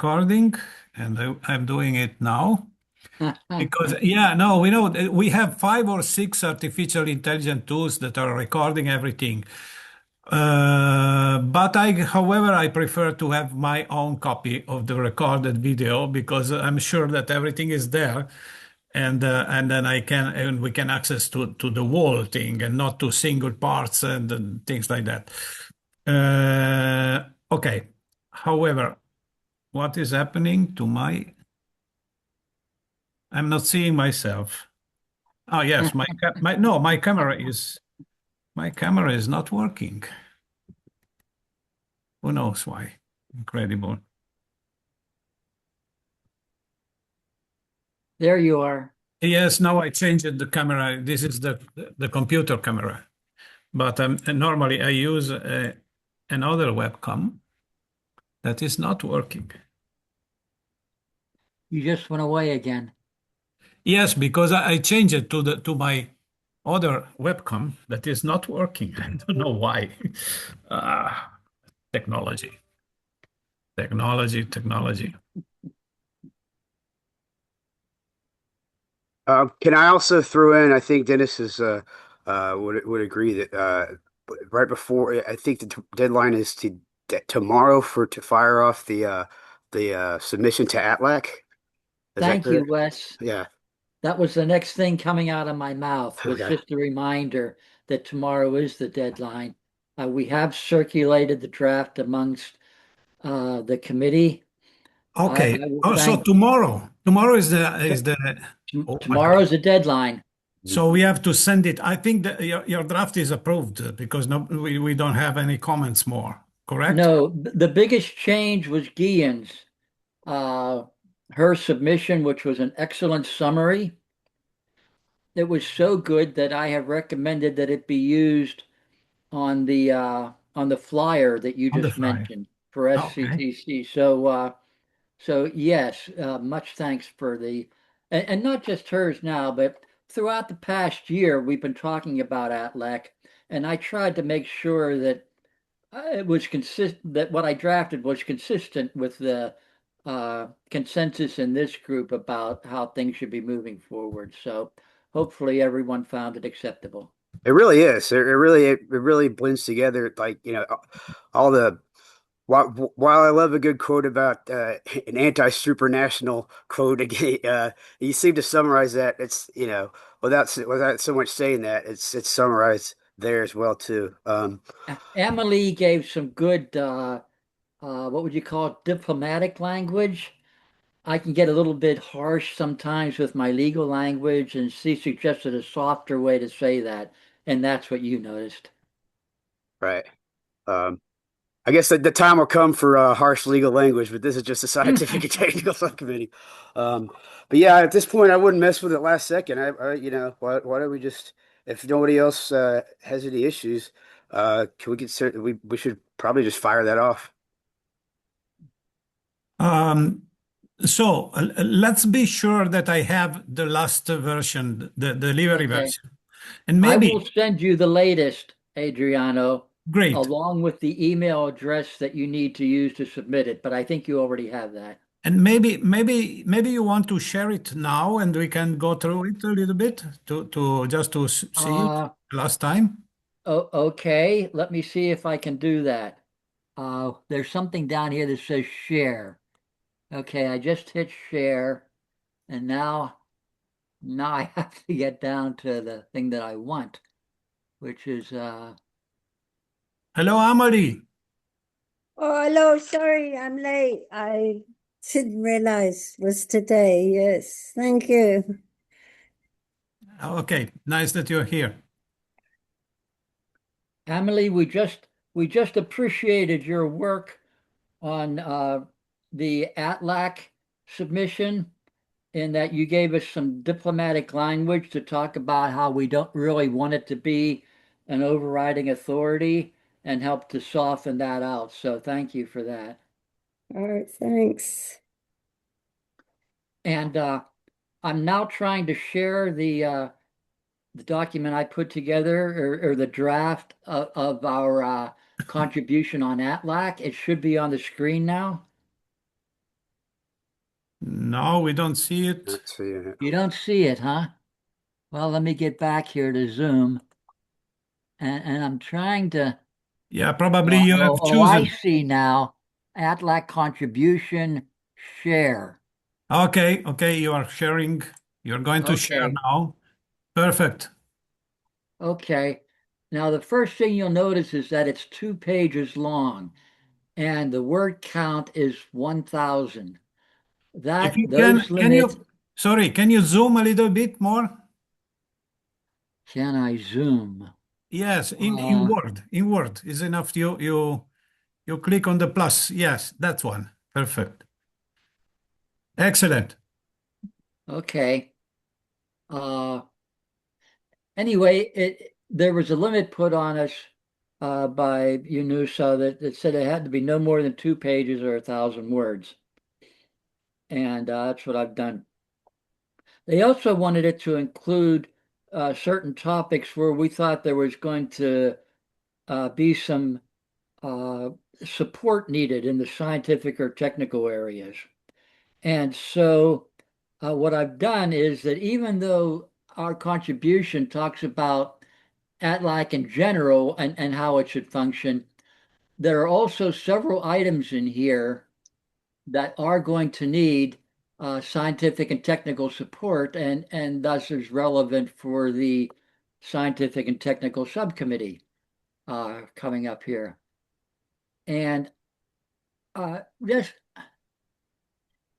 recording, and I'm doing it now. Because, yeah, no, we know we have 5 or 6 artificial intelligence tools that are recording everything. But however, I prefer to have my own copy of the recorded video because I'm sure that everything is there, and then and we can access to the whole thing and not to single parts and things like that. Okay. However, what is happening to my? I'm not seeing myself. Oh yes, my camera is not working. Who knows why? Incredible. There you are. Yes, now I changed the camera. This is the computer camera, but normally I use another webcam that is not working. You just went away again. Yes, because I changed it to my other webcam that is not working. I don't know why. Ah, technology, technology. Can I also throw in? I think Dennis would agree that right before I think the deadline is tomorrow to fire off the submission to ATLAC. Is that Thank you, correct? Wes. Yeah. That was the next thing coming out of my mouth was Okay. just a reminder that tomorrow is the deadline. We have circulated the draft amongst the committee. I Okay. will Oh, so thank tomorrow is the. Oh my God. tomorrow's the deadline. So we have to send it. I think that your draft is approved because no, we don't have any comments more. Correct? No, the biggest change was Guillin's. Uh, her submission, which was an excellent summary. It was so good that I have recommended that it be used on the flyer that you On the just fly. mentioned for Okay. SCTC. So yes, much thanks for and not just hers now, but throughout the past year, we've been talking about ATLAC, and I tried to make sure that it was consistent, that what I drafted was consistent with the consensus in this group about how things should be moving forward. So hopefully everyone found it acceptable. It really is. It really blends together. Like, all the while I love a good quote about an anti-supranational quote, you seem to summarize that. It's without so much saying that it's summarized there as well too. Amalie gave some good, what would you call it, diplomatic language. I can get a little bit harsh sometimes with my legal language, and she suggested a softer way to say that, and that's what you noticed. Right. Um, I guess that the time will come for harsh legal language, but this is just a scientific and technical subcommittee. Um, but yeah, at this point, I wouldn't mess with it last second. Why don't we just, if nobody else has any issues, can we consider we should probably just fire that off. Um, so let's be sure that I have the last version, the delivery Okay. version, and I will maybe send you the latest, Adriano, great. along with the email address that you need to use to submit it, but I think you already have that. And maybe you want to share it now, and we can go through it a little bit to just to see it Uh, last time. okay, let me see if I can do that. There's something down here that says share. Okay, I just hit share, and now I have to get down to the thing that I want, which is Hello, Amalie. Oh, hello. Sorry, I'm late. I didn't realize it was today. Yes, thank you. Okay, nice that you're here. Amalie. We just appreciated your work on the ATLAC submission, in that you gave us some diplomatic language to talk about how we don't really want it to be an overriding authority and help to soften that out. So thank you for that. All right, thanks. And I'm now trying to share the document I put together, or the draft of our contribution on ATLAC. It should be on the screen now. No, we don't see it. Not seeing it. You don't see it, huh? Well, let me get back here to Zoom. And I'm trying to, Yeah, probably you have I chosen. see now. Atlac contribution share. Okay, okay, you are sharing. You're going to share Okay, now. Perfect. okay. Now, the first thing you'll notice is that it's 2 pages long and the word count is 1,000. If That, you those can limits, you, sorry, can you zoom a little bit more? can I zoom? Yes, in Uh, Word. In Word is enough. You click on the plus. Yes, that's one. Perfect. Excellent. okay. Uh, anyway, there was a limit put on us by UNUSA that said it had to be no more than 2 pages or 1,000 words. And that's what I've done. They also wanted it to include certain topics where we thought there was going to be some uh, support needed in the scientific or technical areas. And so what I've done is that even though our contribution talks about ATLAC in general and how it should function, there are also several items in here that are going to need scientific and technical support, and thus is relevant for the scientific and technical subcommittee coming up here. And just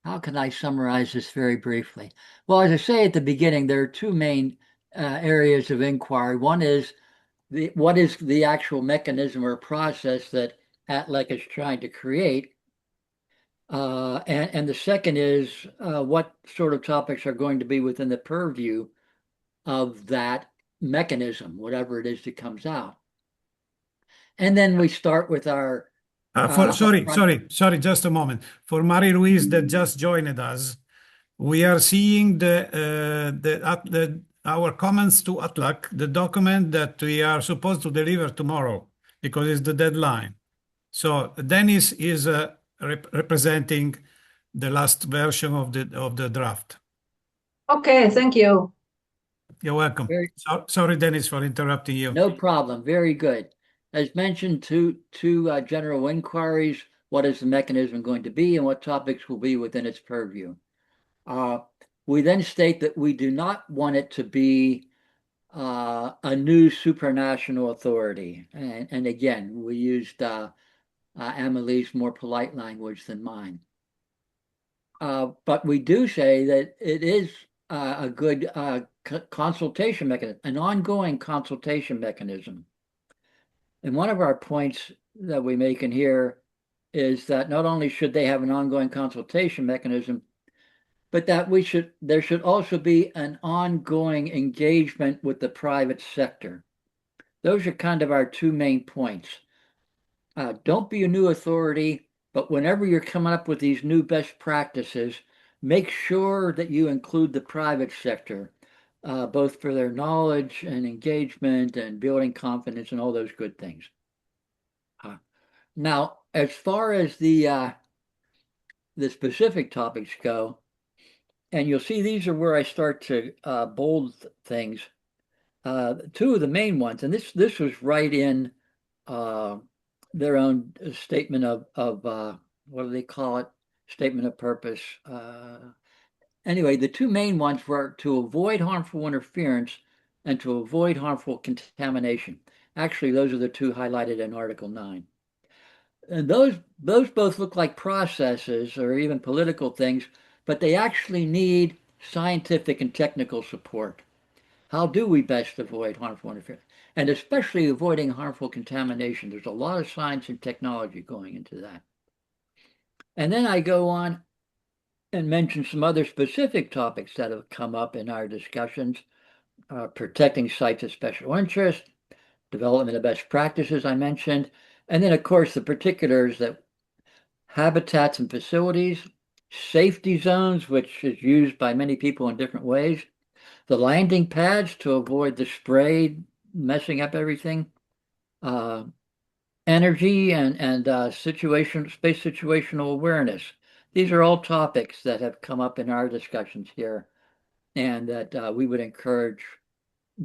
how can I summarize this very briefly? Well, as I say at the beginning, there are two main areas of inquiry. One is what is the actual mechanism or process that ATLEC is trying to create? And the second is what sort of topics are going to be within the purview of that mechanism, whatever it is that comes out. And then we start with our Sorry, just a moment. For Marie-Louise that just joined us, we are seeing our comments to ATLAC, the document that we are supposed to deliver tomorrow because it's the deadline. So Dennis is representing the last version of the draft. Okay, thank you. You're welcome. very, Sorry, Dennis, for interrupting you. no problem. Very good. As mentioned, two general inquiries. What is the mechanism going to be and what topics will be within its purview? We then state that we do not want it to be a new supranational authority. And again, we used Amalie's more polite language than mine. But we do say that it is a good consultation mechanism, an ongoing consultation mechanism. And one of our points that we make in here is that not only should they have an ongoing consultation mechanism, but that there should also be an ongoing engagement with the private sector. Those are kind of our two main points. Don't be a new authority, but whenever you're coming up with these new best practices, make sure that you include the private sector, both for their knowledge and engagement and building confidence and all those good things. Now, as far as the specific topics go, and you'll see these are where I start to bold things. Two of the main ones, and this was right in their own statement of what do they call it? Statement of purpose. Anyway, the two main ones were to avoid harmful interference and to avoid harmful contamination. Actually, those are the two highlighted in Article 9. And those both look like processes or even political things, but they actually need scientific and technical support. How do we best avoid harmful interference? And especially avoiding harmful contamination. There's a lot of science and technology going into that. And then I go on and mention some other specific topics that have come up in our discussions. Protecting sites of special interest, development of best practices I mentioned, and then of course the particulars that habitats and facilities, safety zones, which is used by many people in different ways, the landing pads to avoid the spray messing up everything, energy and space situational awareness, these are all topics that have come up in our discussions here, and that we would encourage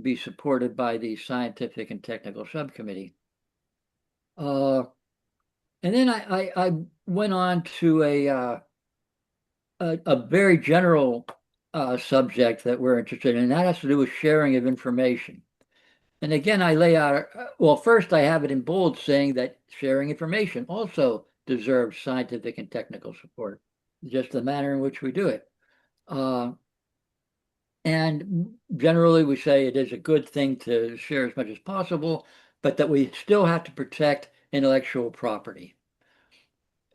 be supported by the Scientific and Technical Subcommittee. And then I went on to a very general subject that we're interested in, and that has to do with sharing of information. And again, I lay out, well, first I have it in bold saying that sharing information also deserves scientific and technical support, just the manner in which we do it. And generally we say it is a good thing to share as much as possible, but that we still have to protect intellectual property.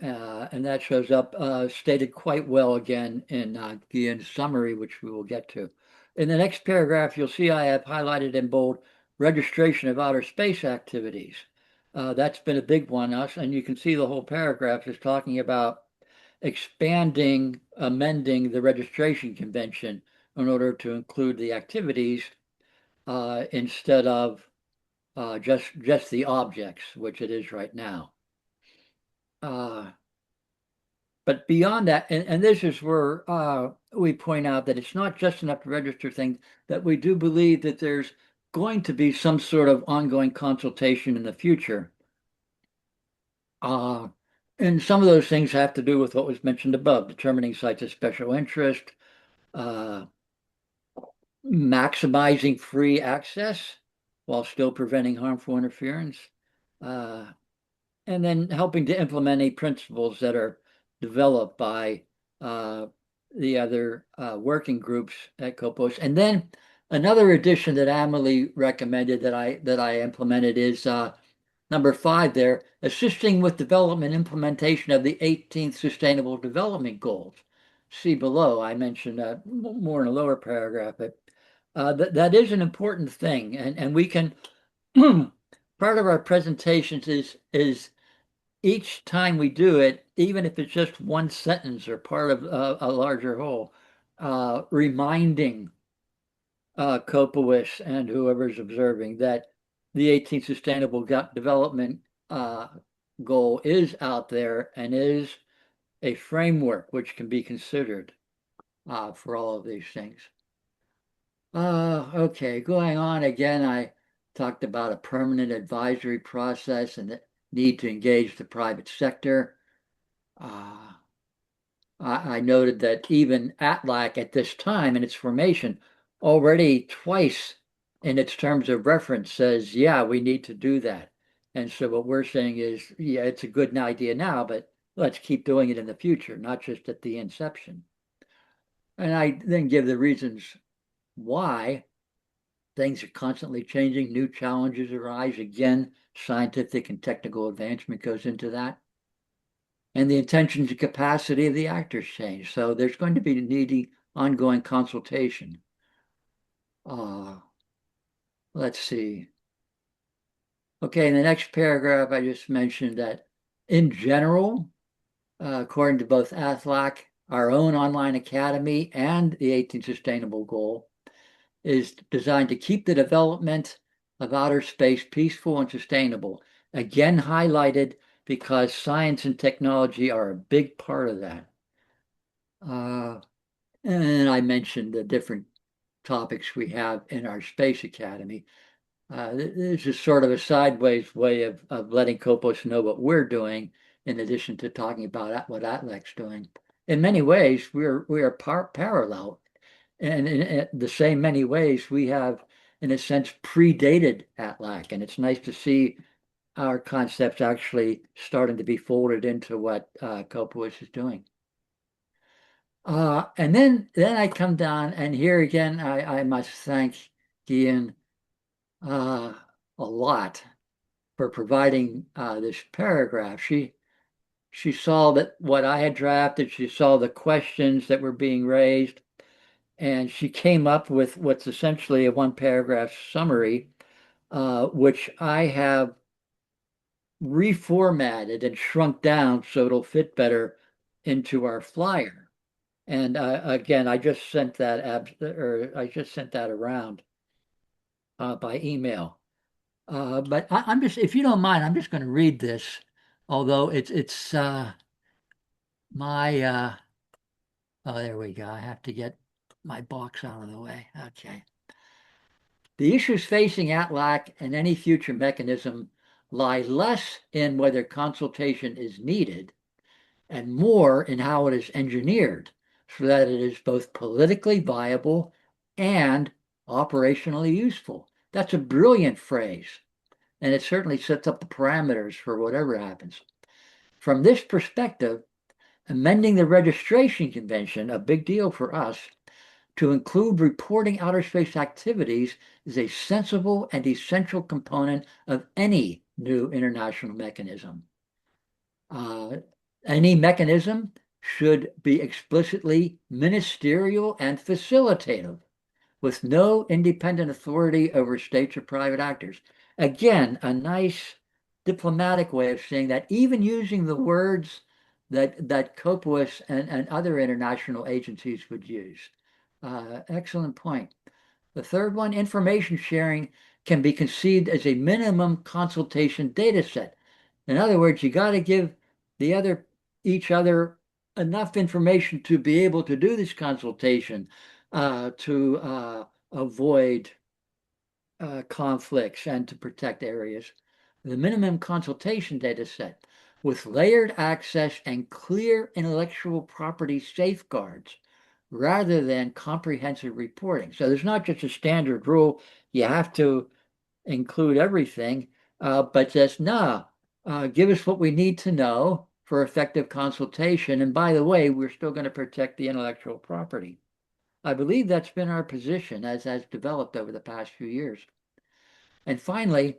And that shows up stated quite well again in Güllin's summary, which we will get to. In the next paragraph, you'll see I have highlighted in bold registration of outer space activities. That's been a big one, and you can see the whole paragraph is talking about expanding, amending the registration convention in order to include the activities instead of just the objects, which it is right now. But beyond that, and this is where we point out that it's not just enough to register things, that we do believe that there's going to be some sort of ongoing consultation in the future. And some of those things have to do with what was mentioned above, determining sites of special interest, maximizing free access while still preventing harmful interference, and then helping to implement any principles that are developed by the other working groups at COPOS. And then another addition that Amalie recommended that I implemented is number 5 there, assisting with development implementation of the 18th Sustainable Development Goals. See below, I mentioned more in a lower paragraph, but that is an important thing. And we can, part of our presentations is each time we do it, even if it's just one sentence or part of a larger whole, reminding COPOS and whoever's observing that the 18th Sustainable Development Goal is out there and is a framework which can be considered for all of these things. Okay, going on again, I talked about a permanent advisory process and the need to engage the private sector. I noted that even ATLAC at this time in its formation already twice in its terms of reference says, yeah, we need to do that. And so what we're saying is, yeah, it's a good idea now, but let's keep doing it in the future, not just at the inception. And I then give the reasons why. Things are constantly changing, new challenges arise. Again, scientific and technical advancement goes into that. And the intentions and capacity of the actors change. So there's going to be needing ongoing consultation. Let's see. Okay, in the next paragraph, I just mentioned that in general, according to both ATLAC, our own online academy, and the 18th Sustainable Goal, is designed to keep the development of outer space peaceful and sustainable. Again, highlighted because science and technology are a big part of that. And I mentioned the different topics we have in our Space Academy. This is sort of a sideways way of letting COPOS know what we're doing, in addition to talking about what ATLAC's doing. In many ways, we are parallel. And in the same many ways, we have, in a sense, predated ATLAC. And it's nice to see our concepts actually starting to be folded into what COPOS is doing. And then I come down, and here again, I must thank Güllin a lot for providing this paragraph. She saw that what I had drafted, she saw the questions that were being raised, and she came up with what's essentially a one-paragraph summary, which I have reformatted and shrunk down so it'll fit better into our flyer. And again, I just sent that around by email. But I'm just, if you don't mind, I'm just going to read this, although it's my oh, there we go. I have to get my box out of the way. Okay. The issues facing ATLAC and any future mechanism lie less in whether consultation is needed and more in how it is engineered so that it is both politically viable and operationally useful. That's a brilliant phrase, and it certainly sets up the parameters for whatever happens. From this perspective, amending the registration convention, a big deal for us, to include reporting outer space activities is a sensible and essential component of any new international mechanism. Any mechanism should be explicitly ministerial and facilitative, with no independent authority over states or private actors. Again, a nice diplomatic way of saying that, even using the words that COPUOS and other international agencies would use. Excellent point. The third one, information sharing can be conceived as a minimum consultation data set. In other words, you got to give each other enough information to be able to do this consultation, to avoid conflicts and to protect areas. The minimum consultation data set with layered access and clear intellectual property safeguards rather than comprehensive reporting. So there's not just a standard rule, you have to include everything, but just give us what we need to know for effective consultation. And by the way, we're still going to protect the intellectual property. I believe that's been our position as has developed over the past few years. And finally,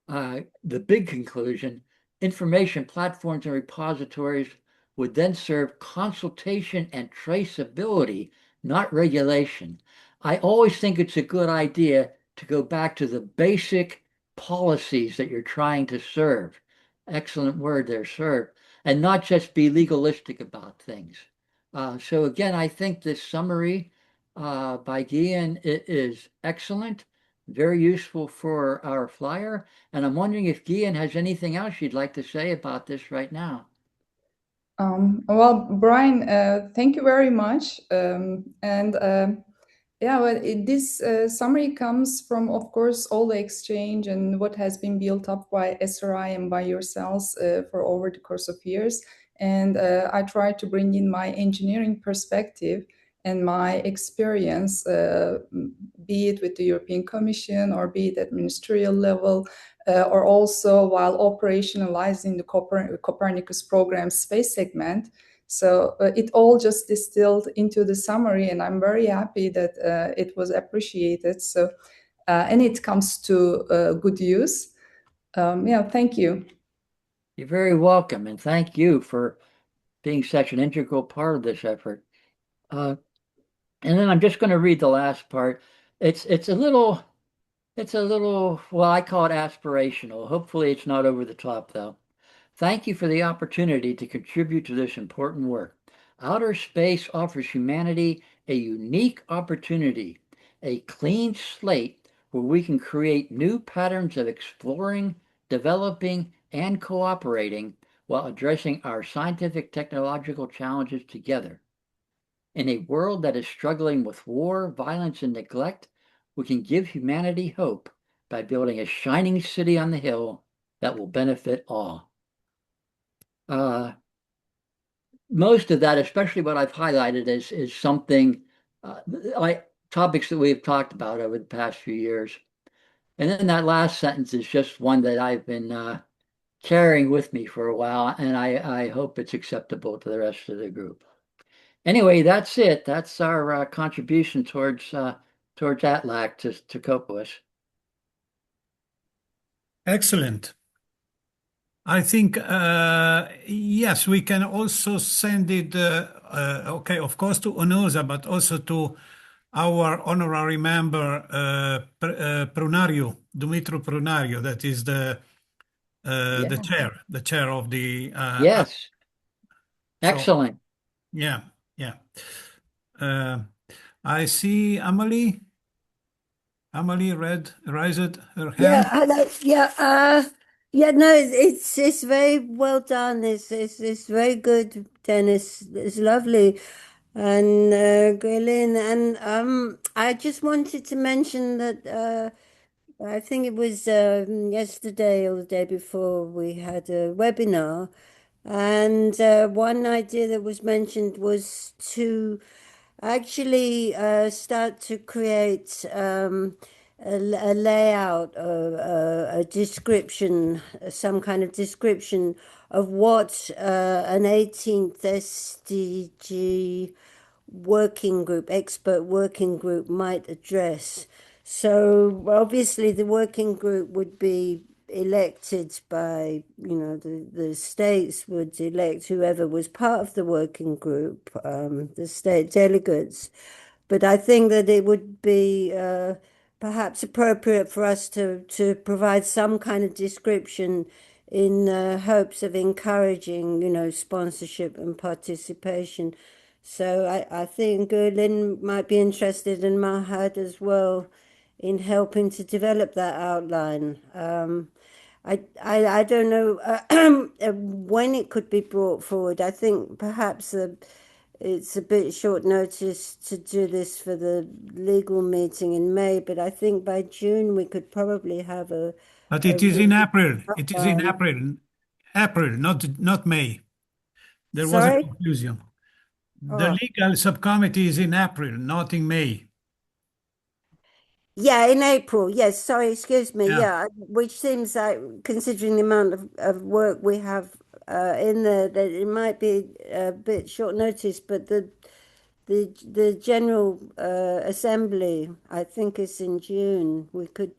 the big conclusion, information platforms and repositories would then serve consultation and traceability, not regulation. I always think it's a good idea to go back to the basic policies that you're trying to serve. Excellent word there, serve, and not just be legalistic about things. So again, I think this summary by Güllin is excellent, very useful for our flyer. And I'm wondering if Güllin has anything else you'd like to say about this right now. Well, Brian, thank you very much. Yeah, well, this summary comes from, of course, all the exchange and what has been built up by SRI and by yourselves for over the course of years. And I try to bring in my engineering perspective and my experience, be it with the European Commission or be it at ministerial level, or also while operationalizing the Copernicus program space segment. So it all just distilled into the summary, and I'm very happy that it was appreciated. So, and it comes to good use. Yeah, thank you. You're very welcome, and thank you for being such an integral part of this effort. And then I'm just going to read the last part. It's a little, well, I call it aspirational. Hopefully it's not over the top, though. Thank you for the opportunity to contribute to this important work. Outer space offers humanity a unique opportunity, a clean slate where we can create new patterns of exploring, developing, and cooperating while addressing our scientific technological challenges together. In a world that is struggling with war, violence, and neglect, we can give humanity hope by building a shining city on the hill that will benefit all. Most of that, especially what I've highlighted, is something like topics that we've talked about over the past few years. And then that last sentence is just one that I've been carrying with me for a while, and I hope it's acceptable to the rest of the group. Anyway, that's it. That's our contribution towards ATLAC to COPUOS. Excellent. I think, yes, we can also send it, okay, of course, to ONUSA, but also to our honorary member, Prunario, Dumitru Prunario, that is the chair of the. Yes. So, excellent. yeah. I see Amalie. Amalie raised her hand. Yeah, hello. Yeah, Yeah, no, it's very well done. It's very good, Dennis. It's lovely, and Güllin. And I just wanted to mention that I think it was yesterday or the day before we had a webinar, and one idea that was mentioned was to actually start to create a layout, a description, some kind of description of what an 18th SDG working group, expert working group might address. So obviously the working group would be elected by, the states would elect whoever was part of the working group, the state delegates. But I think that it would be perhaps appropriate for us to provide some kind of description in hopes of encouraging, sponsorship and participation. So I think Güllin might be interested in Mahad as well in helping to develop that outline. I don't know when it could be brought forward. I think perhaps it's a bit short notice to do this for the legal meeting in May, but I think by June we could probably have But a it is in April. It is in outline. April, not May. There was a Sorry? confusion. The Oh. legal subcommittee is in April, not in May. Yeah, in April. Yes, sorry, excuse me. Yeah. Yeah, which seems like, considering the amount of work we have in there, that it might be a bit short notice, but the general assembly, I think, is in June. We could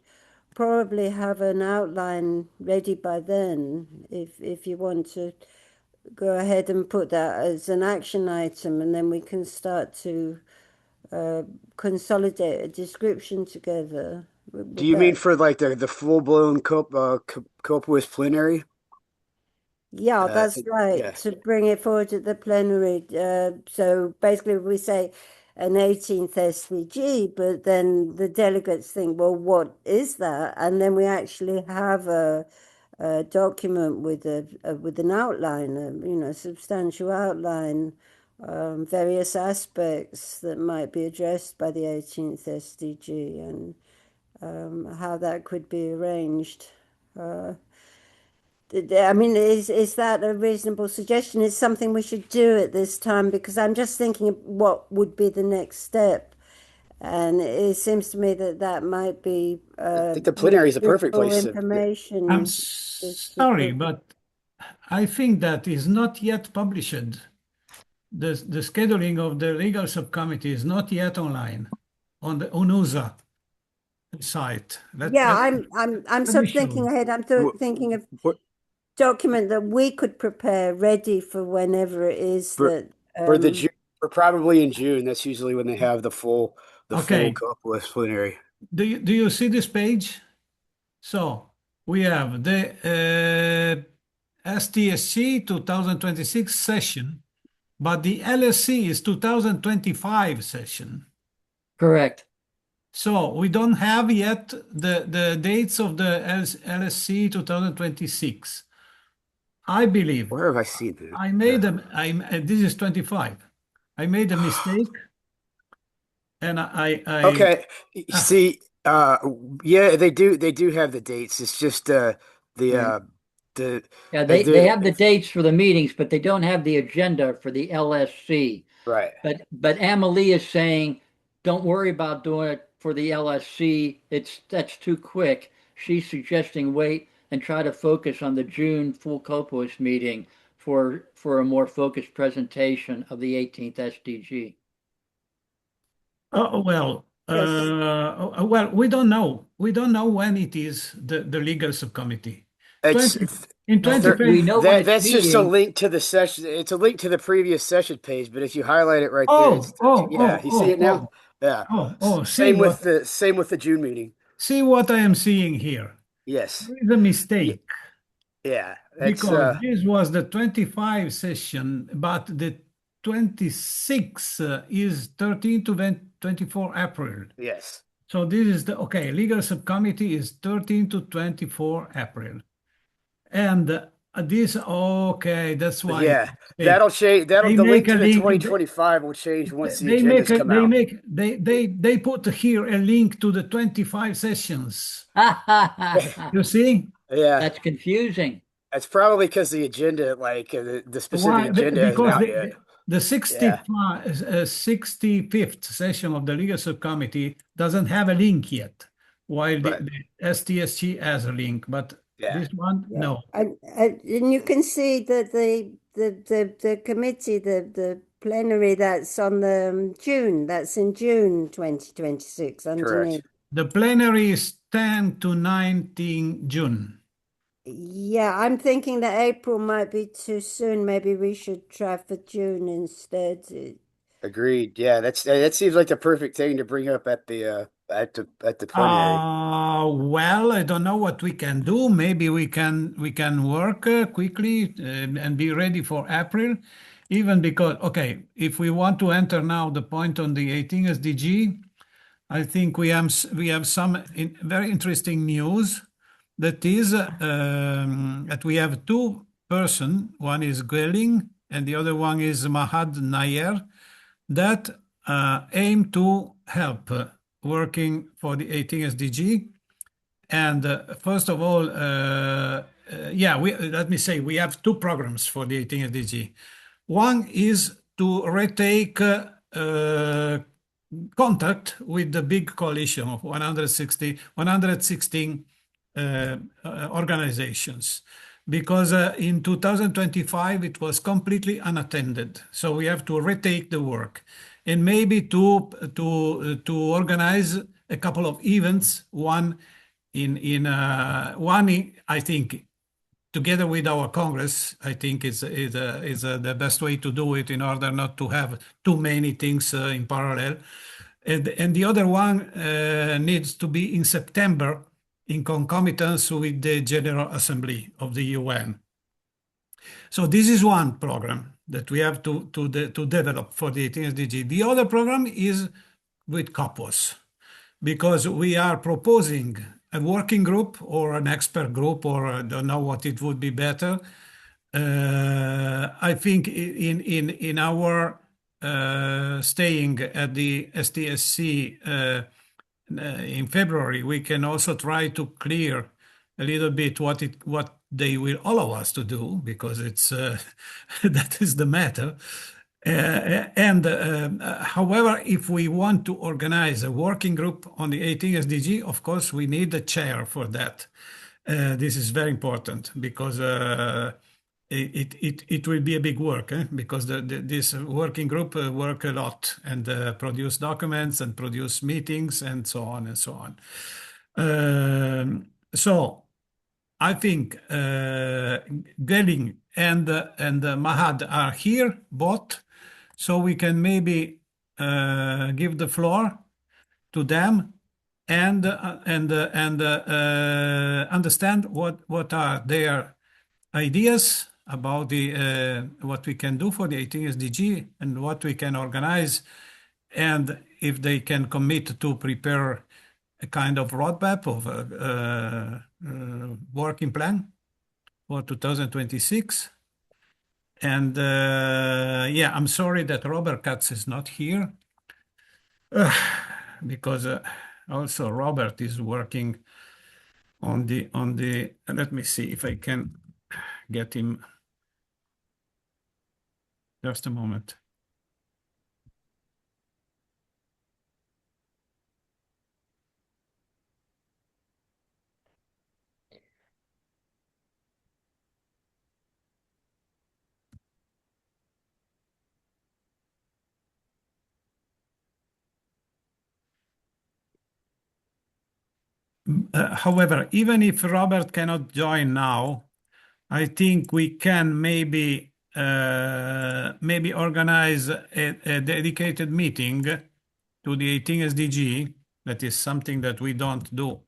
probably have an outline ready by then, if you want to go ahead and put that as an action item, and then we can start to consolidate a description together. Do Would you mean that? for like the full blown Coopus plenary? Yeah, that's right. Yeah. To bring it forward at the plenary. So basically, we say an 18th SDG, but then the delegates think, well, what is that? And then we actually have a document with with an outline, substantial outline, various aspects that might be addressed by the 18th SDG, and how that could be arranged. I mean, is that a reasonable suggestion? Is something we should do at this time? Because I'm just thinking of what would be the next step, and it seems to me that that might be I think the plenary is a perfect useful place to. I'm information. sorry, but I think that is not yet published. The scheduling of the legal subcommittee is not yet online on the UNUSA site. Yeah, I'm Let me sort of show thinking you. ahead. I'm thinking of What document that we could prepare ready for whenever it is for that. for the June, for probably in June. That's usually when they have the full Okay. Coopus plenary. Do you see this page? So we have the STSC 2026 session, but the LSC is 2025 session. Correct. So we don't have yet the dates of the LSC 2026. I believe Where have I seen that? I made this is 25. I made a mistake, and Okay. ah, See, yeah, they do have the dates. It's just the Yeah. the Yeah, uh, they the have the dates for the meetings, but they don't have the agenda for the LSC. right. But Amalie is saying, don't worry about doing it for the LSC. That's too quick. She's suggesting wait and try to focus on the June full COPOS meeting for a more focused presentation of the 18th SDG. oh, well, Yes. well, we don't know. We don't know when it is the legal subcommittee. It's 20 in No, there, we 2020. know when it's that's just a meeting. link to the session. It's a link to the previous session page, but if you highlight it right there, Oh, oh, yeah, oh, you see oh, it now? oh, Yeah. oh, oh. Same with the June meeting. See what I am seeing here. Yes. There is a Yeah, mistake yeah. That's because this was the 25 session, but the 26 is 13 to 24 April. yes. So this is the okay. Legal subcommittee is 13 to 24 April. And this, okay, that's why Yeah, they that'll change. That'll they the link make a to the link. 2025 will change once the They make agendas a, come out. they put here a link to the 25 sessions. You see? Yeah, That's confusing. that's probably because the agenda, like the specific Why? agenda, isn't Because out yet. the Yeah, 65th session of the legal subcommittee doesn't have a link yet, while right. the STSG has a link, but Yeah, this one, Yeah, no. and you can see that the committee, the plenary, that's on the June, that's in June 2026 correct. underneath. The plenary is 10 to 19 June. Yeah, I'm thinking that April might be too soon. Maybe we should try for June instead. Agreed. Yeah, that seems like the perfect thing to bring up at the plenary. Well, I don't know what we can do. Maybe we can work quickly and be ready for April, even because okay, if we want to enter now the point on the 18 SDG, I think we have some very interesting news. That is that we have two person. One is Güllin and the other one is Mahad Nayer that aim to help working for the 18 SDG. And first of all, yeah, let me say we have two programs for the 18 SDG. One is to retake contact with the big coalition of 116 organizations because in 2025 it was completely unattended. So we have to retake the work and maybe to organize a couple of events. One I think together with our Congress, I think is the best way to do it in order not to have too many things in parallel. And the other one needs to be in September in concomitance with the General Assembly of the UN. So this is one program that we have to develop for the 18 SDG. The other program is with COPOS because we are proposing a working group or an expert group, or I don't know what it would be better. I think in our staying at the STSC in February, we can also try to clear a little bit what they will allow us to do because it's that is the matter. And however, if we want to organize a working group on the 18 SDG, of course, we need a chair for that. This is very important because it will be a big work because this working group work a lot and produce documents and produce meetings and so on and so on. So I think Güllin and Mahad are here both, so we can maybe give the floor to them and understand what are their ideas about the what we can do for the 18 SDG and what we can organize, and if they can commit to prepare a kind of roadmap of a working plan for 2026. And yeah, I'm sorry that Robert Katz is not here because also Robert is working on the. Let me see if I can get him. Just a moment. However, even if Robert cannot join now, I think we can maybe organize a dedicated meeting to the 18 SDG. That is something that we don't do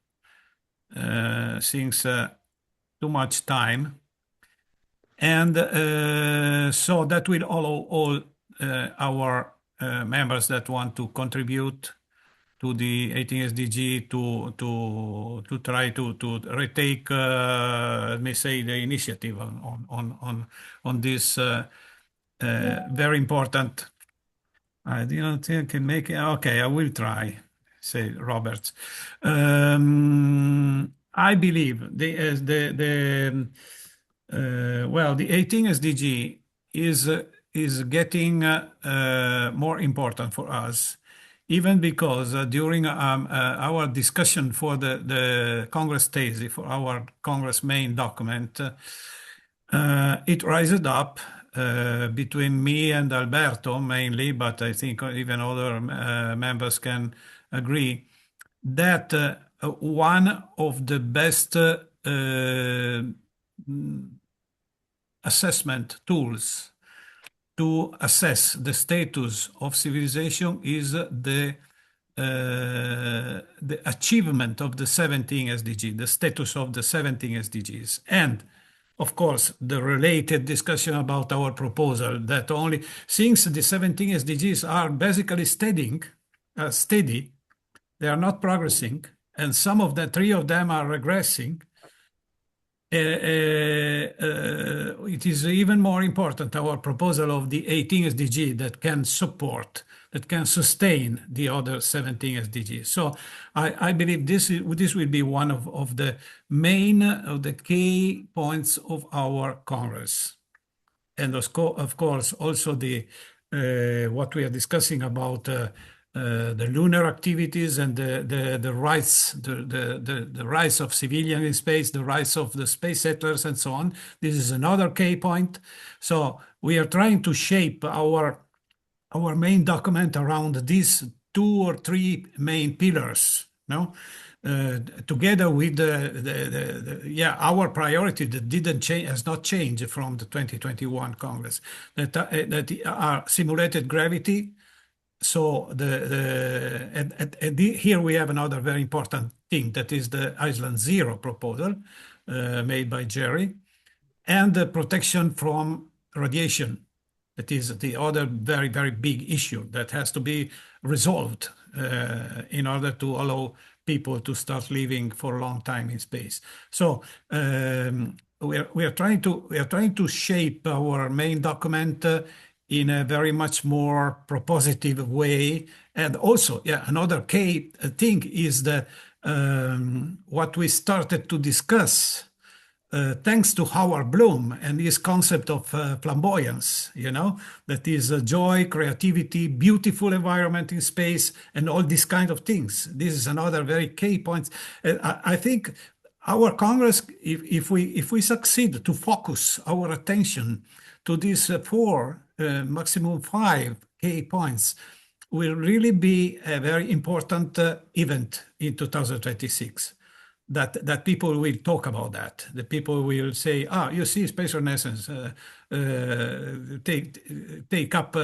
since too much time. And so that will allow all our members that want to contribute to the 18 SDG to try to retake, let me say, the initiative on this very important. I don't think I can make it. Okay, I will try, say Roberts. I believe the 18 SDG is getting more important for us, even because during our discussion for the Congress thesis, for our Congress main document, it rises up between me and Alberto mainly, but I think even other members can agree that one of the best assessment tools to assess the status of civilization is the achievement of the 17 SDG, the status of the 17 SDGs. And of course, the related discussion about our proposal that only since the 17 SDGs are basically steady, they are not progressing, and some of the 3 of them are regressing. It is even more important, our proposal of the 18 SDG that can support, that can sustain the other 17 SDGs. So I believe this will be one of the main, of the key points of our Congress. And of course, also the what we are discussing about the lunar activities and the rights, the rights of civilians in space, the rights of the space settlers, and so on. This is another key point. So we are trying to shape our main document around these 2 or 3 main pillars. No. Together with our priority that didn't change, has not changed from the 2021 Congress, that are simulated gravity. So here we have another very important thing, that is the Island Zero proposal made by Jerry, and the protection from radiation. That is the other very, very big issue that has to be resolved in order to allow people to start living for a long time in space. So we are trying to shape our main document in a very much more propositive way. And also, another key thing is what we started to discuss thanks to Howard Bloom and his concept of flamboyance, that is joy, creativity, beautiful environment in space, and all these kind of things. This is another very key point. I think our Congress, if we succeed to focus our attention to these 4, maximum 5 key points, will really be a very important event in 2026. That people will talk about that. The people will say, you see, space renaissance take up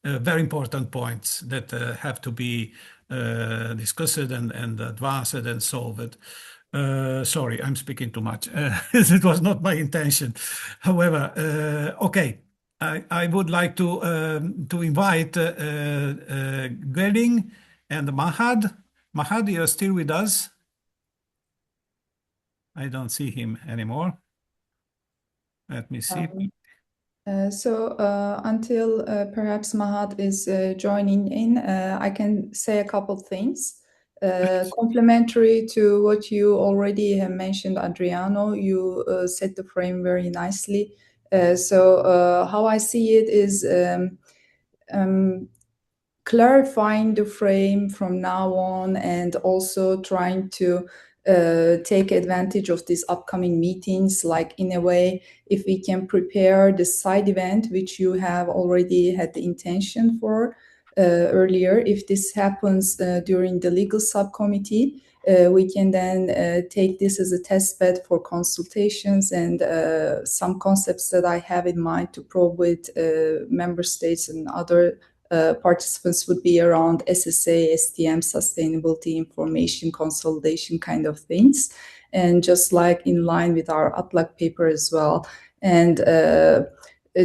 very important points that have to be discussed and advanced and solved. Sorry, I'm speaking too much. It was not my intention. However, okay, I would like to invite Güllin and Mahad. Mahad, you're still with us? I don't see him anymore. Let me see. Until perhaps Mahad is joining in, I can say a couple things. Complementary to what you already have mentioned, Adriano, you set the frame very nicely. How I see it is clarifying the frame from now on, and also trying to take advantage of these upcoming meetings, like in a way, if we can prepare the side event, which you have already had the intention for earlier, if this happens during the legal subcommittee, we can then take this as a test bed for consultations and some concepts that I have in mind to probe with member states and other participants would be around SSA, STM, sustainability, information consolidation kind of things. And just like in line with our ATLAC paper as well. And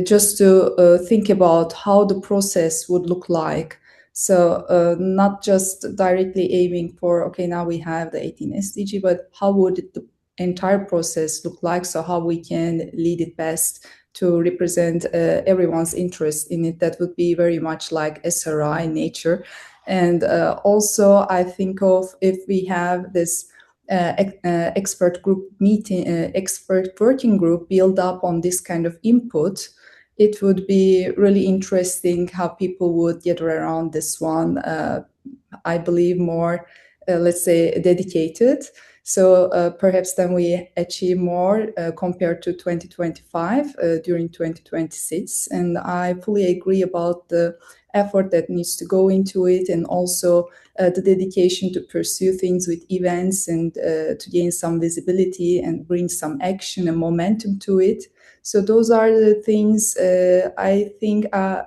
just to think about how the process would look like So not just directly aiming for, okay, now we have the 18 SDG, but how would the entire process look like? So how we can lead it best to represent everyone's interest in it. That would be very much like SRI nature. And also I think of if we have this expert group meeting, expert working group build up on this kind of input, it would be really interesting how people would get around this one. I believe more, let's say, dedicated. So perhaps then we achieve more compared to 2025 during 2026. And I fully agree about the effort that needs to go into it, and also the dedication to pursue things with events and to gain some visibility and bring some action and momentum to it. So those are the things I think, I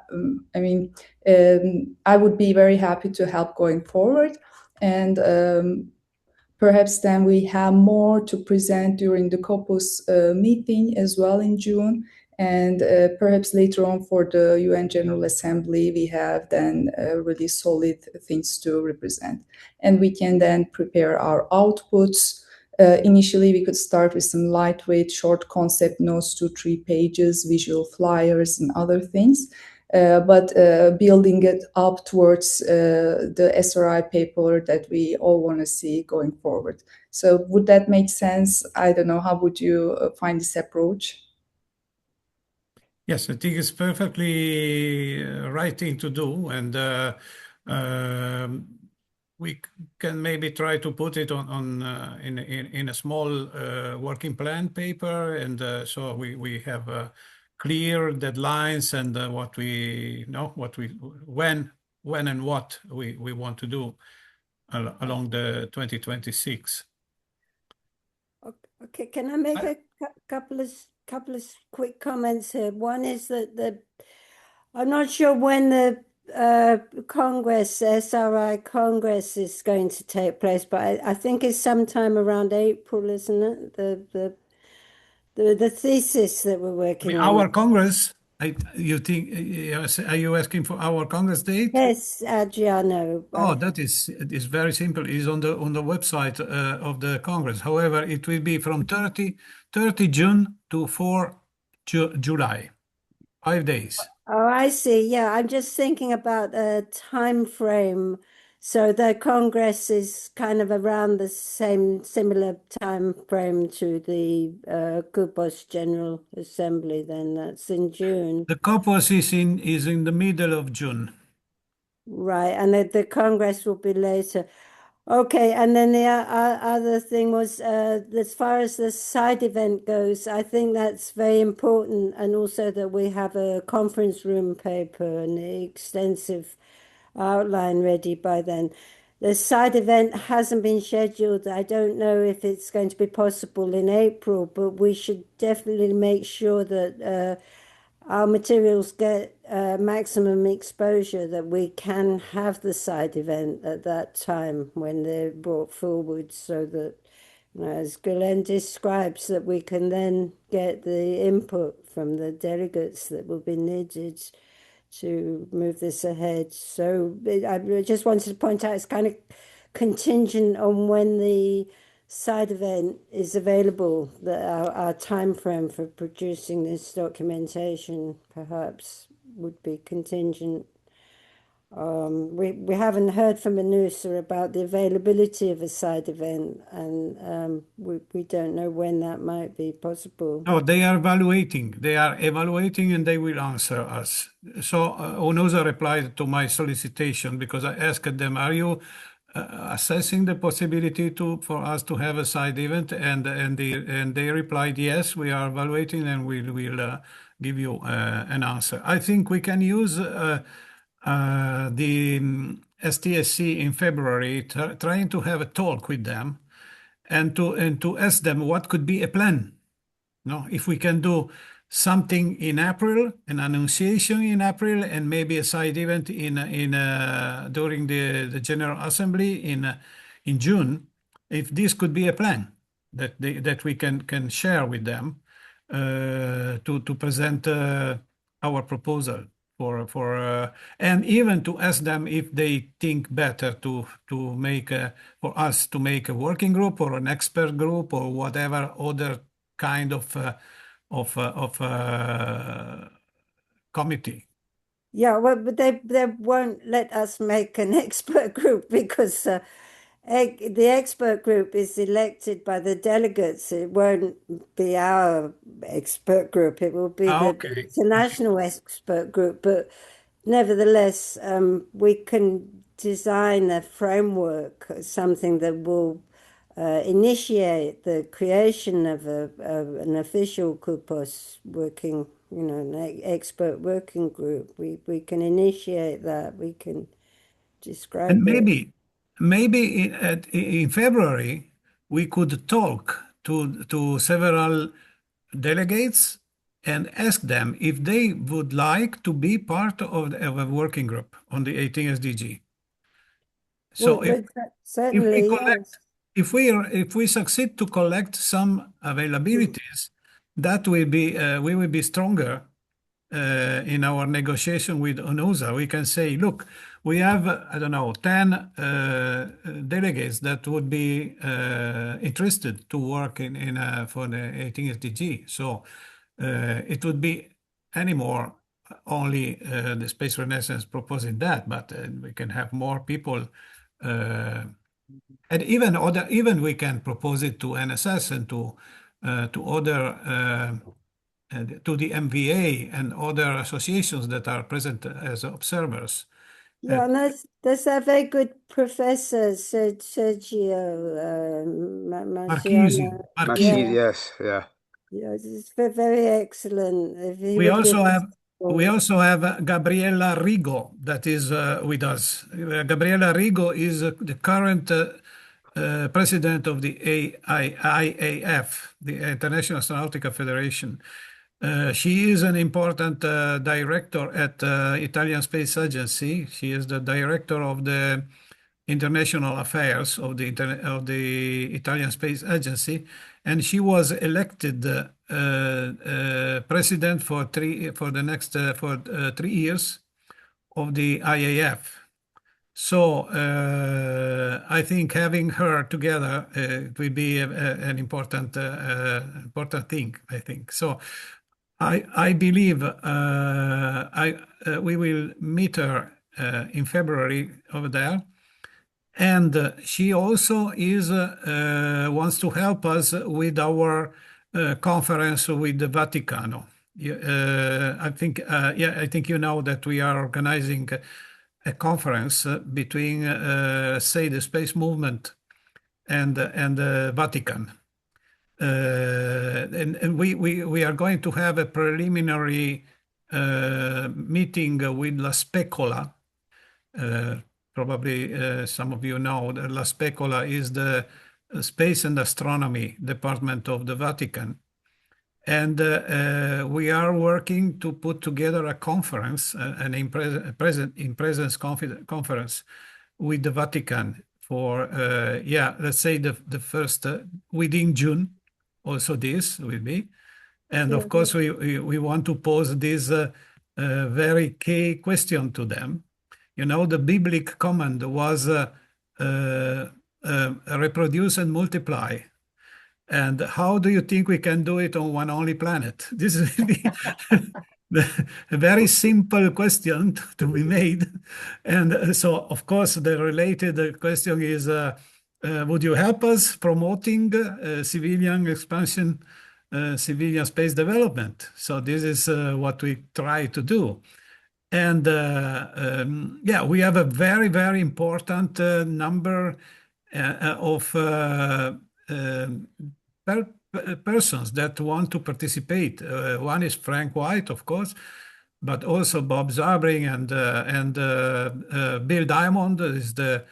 would be very happy to help going forward. And perhaps then we have more to present during the COPUS meeting as well in June. And perhaps later on for the UN General Assembly, we have then really solid things to represent. And we can then prepare our outputs. Initially, we could start with some lightweight, short concept notes, 2-3 pages, visual flyers, and other things. But building it up towards the SRI paper that we all want to see going forward. So would that make sense? I don't know. How would you find this approach? Yes, I think it's perfectly right thing to do, and we can maybe try to put it on in a small working plan paper, and so we have clear deadlines and what we know, when and what we want to do along the 2026. Okay, can I make a couple of quick comments here? One is that I'm not sure when the Congress, SRI Congress, is going to take place, but I think it's sometime around April, isn't it? The thesis that we're working on. Our Congress, you think, are you asking for our Congress date? Yes, Adriano. Oh, that is very simple. It's on the website of the Congress. However, it will be from 30 June to 4 July, 5 days. Oh, I see. Yeah, I'm just thinking about a time frame. So the Congress is kind of around the similar time frame to the Kupos General Assembly. Then that's in June, The COPUOS is in the middle of June. right? And the Congress will be later. Okay, and then the other thing was, as far as the side event goes, I think that's very important, and also that we have a conference room paper and an extensive outline ready by then. The side event hasn't been scheduled. I don't know if it's going to be possible in April, but we should definitely make sure that our materials get maximum exposure, that we can have the side event at that time when they're brought forward, so that, as Güllin describes, that we can then get the input from the delegates that will be needed to move this ahead. So I just wanted to point out it's kind of contingent on when the side event is available, that our time frame for producing this documentation perhaps would be contingent. We haven't heard from Anusa about the availability of a side event, and we don't know when that might be possible. No, they are evaluating. And they will answer us. So Onosa replied to my solicitation because I asked them, "Are you assessing the possibility for us to have a side event?" And they replied, "Yes, we are evaluating, and we will give you an answer." I think we can use the STSC in February, trying to have a talk with them, and to ask them what could be a plan. No, if we can do something in April, an annunciation in April, and maybe a side event during the General Assembly in June, if this could be a plan that we can share with them to present our proposal. and even to ask them if they think better to make for us to make a working group or an expert group or whatever other kind of committee. Yeah, well, but they won't let us make an expert group because the expert group is elected by the delegates. It won't be our expert group. It will be the Okay. international expert group. But nevertheless, we can design a framework, something that will initiate the creation of an official kupos working, an expert working group. We can initiate that. We can And describe it. maybe in February we could talk to several delegates and ask them if they would like to be part of a working group on the 18 SDG. So Well, if we certainly, collect, yes. if we succeed to collect some availabilities, that will be we will be stronger in our negotiation with UNOSA. We can say, look, we have I don't know 10 delegates that would be interested to work in for the 18 SDG. So it would be anymore only the Space Renaissance proposing that, but we can have more people. And even we can propose it to NSS and to other to the MVA and other associations that are present as observers. Yeah, and there's a very good professor, Sergio Marchesi, Marciano. Marquis, Yeah, Marchesi. yes, yeah. yeah, it's very excellent. If he We would give also us have we also have Gabriella Rigo that is with us. Gabriella Rigo is the current president of the IAF, the International Astronautical Federation. She is an important director at Italian Space Agency. She is the director of the international affairs of the Italian Space Agency, and she was elected president for the next 3 years of the IAF. So I think having her together will be an important thing. I think so. I believe we will meet her in February over there. And she also is wants to help us with our conference with the Vaticano. I think, I think you know that we are organizing a conference between, say, the space movement and the Vatican. And we are going to have a preliminary meeting with La Specola. Probably some of you know that La Specola is the Space and Astronomy Department of the Vatican. And we are working to put together a conference, an in-presence conference with the Vatican for, let's say the first, within June, also this will be. And of course, we want to pose this very key question to them. You know, the biblical command was reproduce and multiply. And how do you think we can do it on one only planet? This is a very simple question to be made. And so, of course, the related question is, would you help us promoting civilian expansion, civilian space development? So this is what we try to do. And we have a very, very important number of persons that want to participate. One is Frank White, of course, but also Bob Zabring and Bill Diamond is the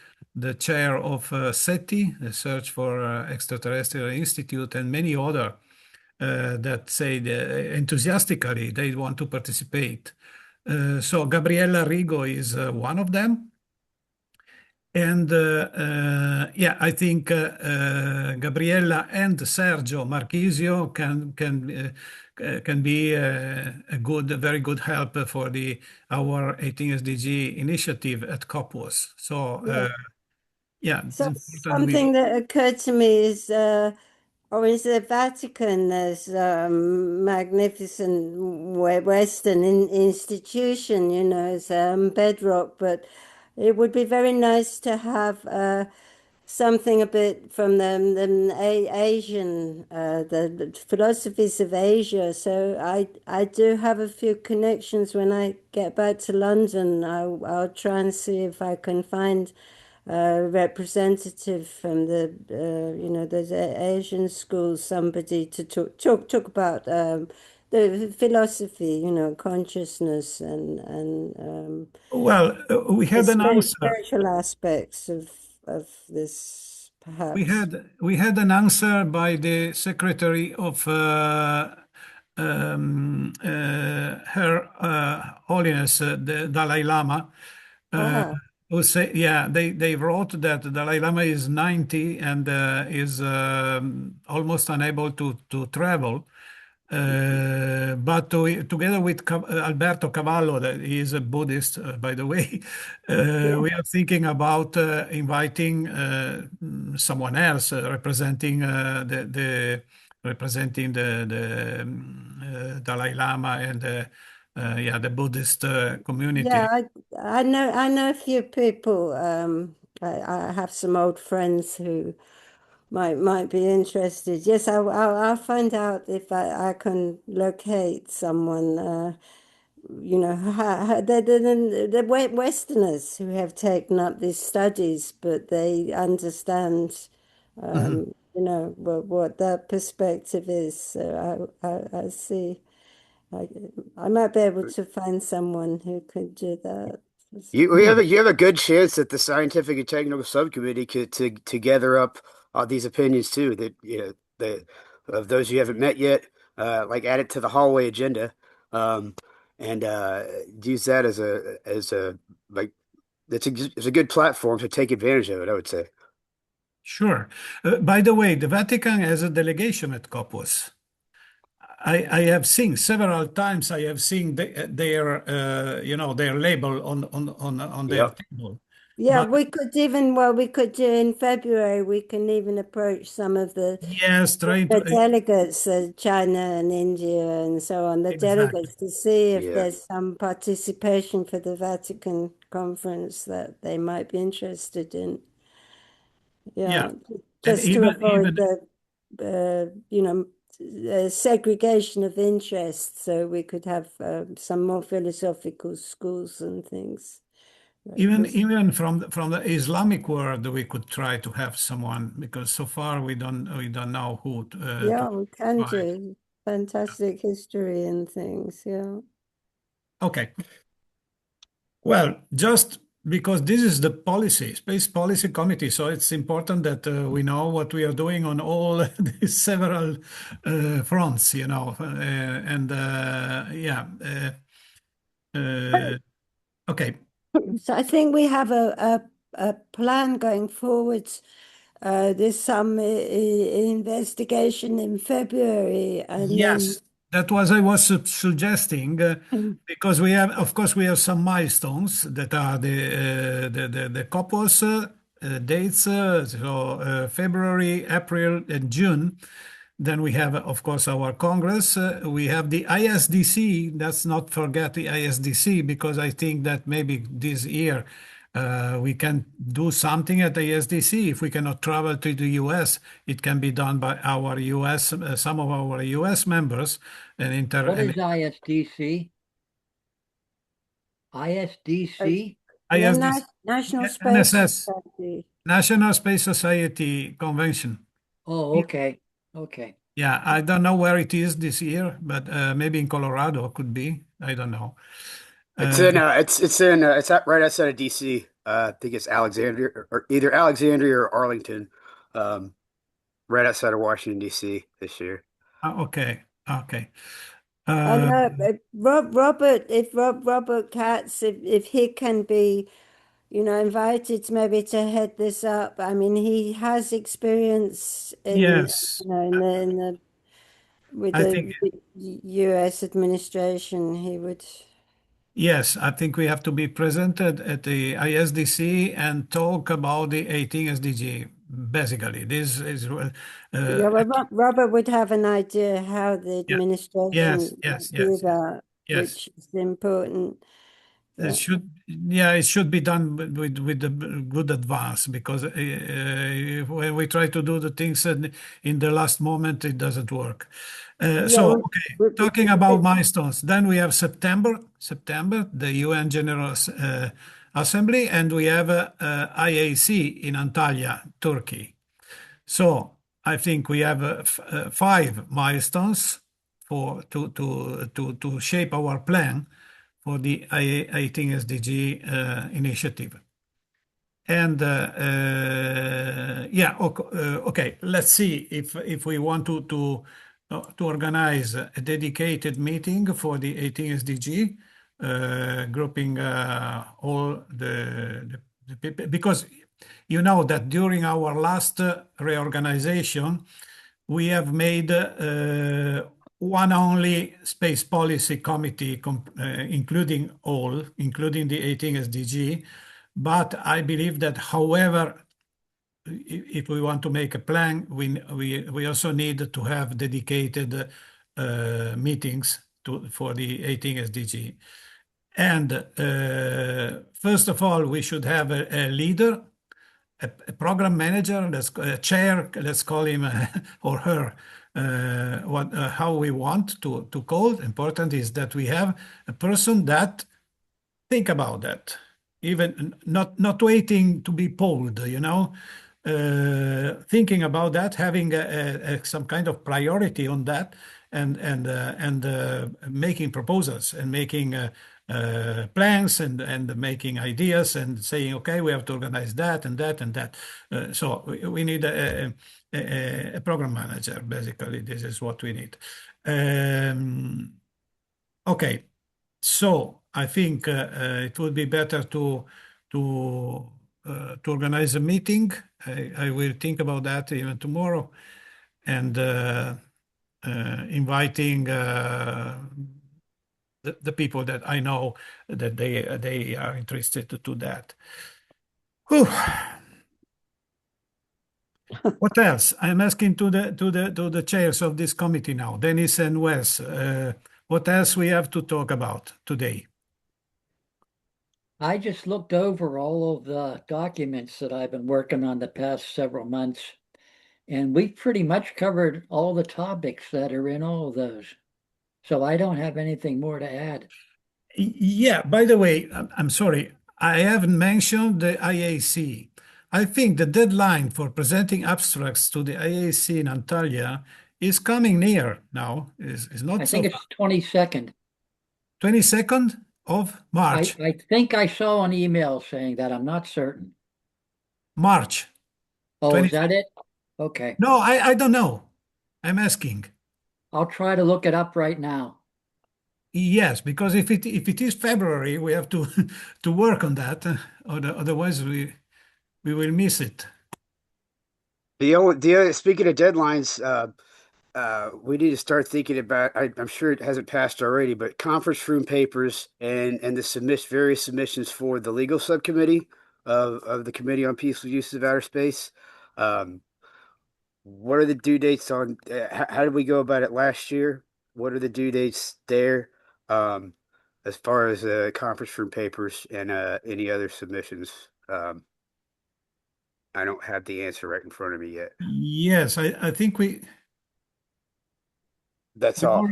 chair of SETI, the Search for Extraterrestrial Institute, and many other that say enthusiastically they want to participate. So Gabriella Rigo is one of them. And yeah, I think Gabriella and Sergio Marchisio can be a very good help for our 18 SDG initiative at Copwas. So Yeah. yeah, it's So important we. something that occurred to me is, or is the Vatican as magnificent Western institution, you know, as bedrock, but it would be very nice to have something a bit from the Asian, the philosophies of Asia. So I do have a few connections. When I get back to London, I'll try and see if I can find a representative from the you know, those Asian schools, somebody to talk about the philosophy, you know, consciousness and Well, we the had an answer. spiritual aspects of this, We perhaps. had an answer by the Secretary of Her Holiness the Dalai Lama, uh, Ah, who say, yeah, they wrote that the Dalai Lama is 90 and is almost unable to travel. But together with Alberto Cavallo, that he is a Buddhist, by the way, yeah, we are thinking about inviting someone else representing the Dalai Lama and yeah, the Buddhist yeah. community. I know a few people. I have some old friends who might be interested. Yes, I'll find out if I can locate someone. You know, the Westerners who have taken up these studies, but they understand, Mhm. you know, what their perspective is. So I see. I, I might be able to find someone who could do that. Good. You have a good chance that the scientific and technical subcommittee could to gather up these opinions too. That you know the of those you haven't met yet, like add it to the hallway agenda, um, and use that as a like it's a good platform to take advantage of it. I would say. Sure. By the way, the Vatican has a delegation at Copos. I have seen several times. I have seen their you know, their label on their Yep. table. Yeah, But we could even, well, we could do in February, we can even approach some of yes, trying the to delegates, China and India and so on, the exactly. delegates to see if Yeah. there's some participation for the Vatican conference that they might be interested in. Yeah, Yeah, and just to avoid even the, you know, segregation of interest, so we could have some more philosophical schools and things. even from the Islamic world, we could try to have someone because so far we don't know who to Yeah, we can invite. do fantastic history and things. Yeah. Okay. Well, just because this is the policy, Space Policy Committee, so it's important that we know what we are doing on all these several fronts, you know, and yeah, okay, So I think we have a plan going forwards. There's some investigation in February, and then yes, that was I was suggesting because we have, of course, we have some milestones that are the couples dates, so February, April, and June. Then we have, of course, our Congress. We have the ISDC. Let's not forget the ISDC because I think that maybe this year we can do something at the ISDC. If we cannot travel to the US, it can be done by our US, some of our US members and What is ISDC? ISDC? the ISDC, National Space NSS, Society. National Space Society Convention. Oh, okay. Okay. Yeah, I don't know where it is this year, but maybe in Colorado could be. I don't know. Uh, It's right outside of DC. I think it's Alexandria or either Alexandria or Arlington. Um, right outside of Washington DC this year. okay, okay. And Uh, Robert, if Robert Katz, if he can be, invited maybe to head this up. I mean, he has experience in, Yes, in the with I think. the U.S. administration. He would. Yes, I think we have to be presented at the ISDC and talk about the 18 SDG. Basically, this is Yeah, well, Robert would have an idea how the yeah, yes, administration yes, do yes, yes, that, yes. which is important. It But should, yeah, it should be done with the good advance because when we try to do the things in the last moment, it doesn't work. yeah, So, well, okay, talking about milestones, then we have September, the UN General Assembly, and we have IAC in Antalya, Turkey. So I think we have 5 milestones to shape our plan for the 18 SDG initiative. And yeah, okay. Let's see if we want to organize a dedicated meeting for the 18 SDG, grouping all the people, because you know that during our last reorganization, we have made one only space policy committee, including the 18 SDG. But I believe that, however, if we want to make a plan, we also need to have dedicated meetings for the 18 SDG. And first of all, we should have a leader, a program manager, a chair, let's call him or her, how we want to call. Important is that we have a person that think about that, even not waiting to be polled, thinking about that, having some kind of priority on that, and making proposals and making plans and making ideas and saying, okay, we have to organize that and that and that. So we need a program manager. Basically, this is what we need. Okay. So I think it would be better to organize a meeting. I will think about that even tomorrow, and inviting the people that I know that they are interested to do that. Whew. What else? I'm asking to the chairs of this committee now, Dennis and Wes. What else we have to talk about today? I just looked over all of the documents that I've been working on the past several months, and we've pretty much covered all the topics that are in all of those. So I don't have anything more to add. Yeah, by the way, I'm sorry, I haven't mentioned the IAC. I think the deadline for presenting abstracts to the IAC in Antalya is coming near now. Is I not so think it's 22nd. 22nd of March. I think I saw an email saying that. I'm not certain. March Oh, 20. is that it? Okay. No, I don't know. I'm asking. I'll try to look it up right now. Yes, because if it is February, we have to to work on that. Otherwise we will miss it. Speaking of deadlines, we need to start thinking about. I'm sure it hasn't passed already, but conference room papers and the various submissions for the legal subcommittee of the Committee on Peaceful Uses of Outer Space. What are the due dates on? How did we go about it last year? What are the due dates there? Um, as far as conference room papers and any other submissions. I don't have the answer right in front of me yet. Yes, I think That's we all.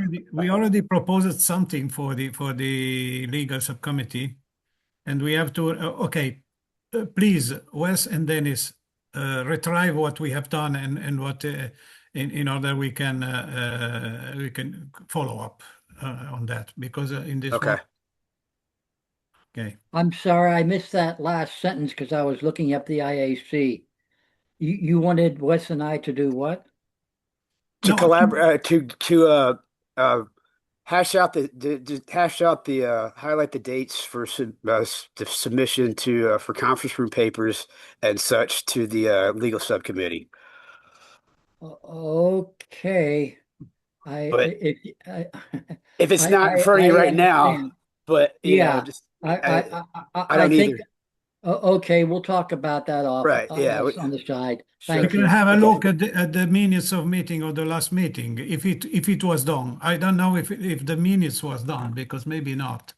already proposed something for the legal subcommittee, and we have to. Okay, please, Wes and Dennis, retrieve what we have done and what in order we can follow up on that because in this Okay. one. Okay. I'm sorry, I missed that last sentence because I was looking up the IAC. You wanted Wes and I to do what? To No, collaborate, to highlight the dates for the submission to for conference room papers and such to the legal subcommittee. Okay. But If I, if it's not in front of I you right now, understand. but Yeah, just I, I I, I I don't think, either. okay, we'll talk about that off Right? Yeah. on the side. We Sure. Thank can you. have a Okay. look at the minutes of meeting or the last meeting if it was done. I don't know if the minutes was done because maybe not.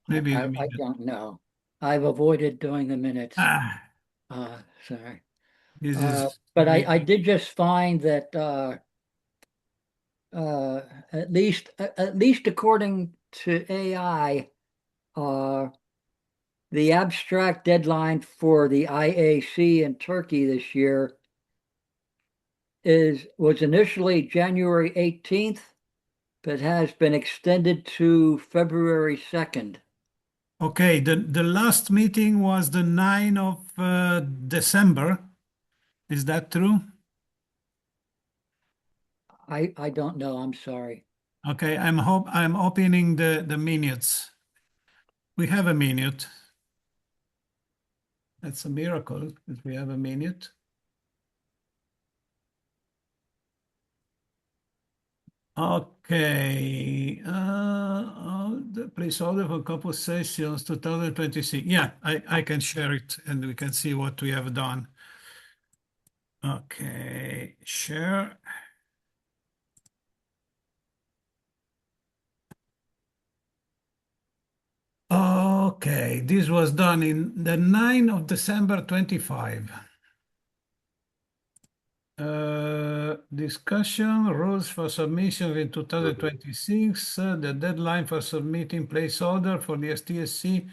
Maybe the I minutes. don't know. I've avoided doing the minutes. Ah, Sorry. this is But I really did just find that at least according to AI, the abstract deadline for the IAC in Turkey this year was initially January 18th, but has been extended to February 2nd. okay. The last meeting was the 9th of December. Is that true? I don't know. I'm sorry. Okay, I'm opening the minutes. We have a minute. That's a miracle that we have a minute. Okay, the placeholder for couple sessions 2026. Yeah, I can share it and we can see what we have done. Okay, share. Okay, this was done in the 9th of December 25. Discussion rules for submission in 2026. The deadline for submitting placeholder for the STSC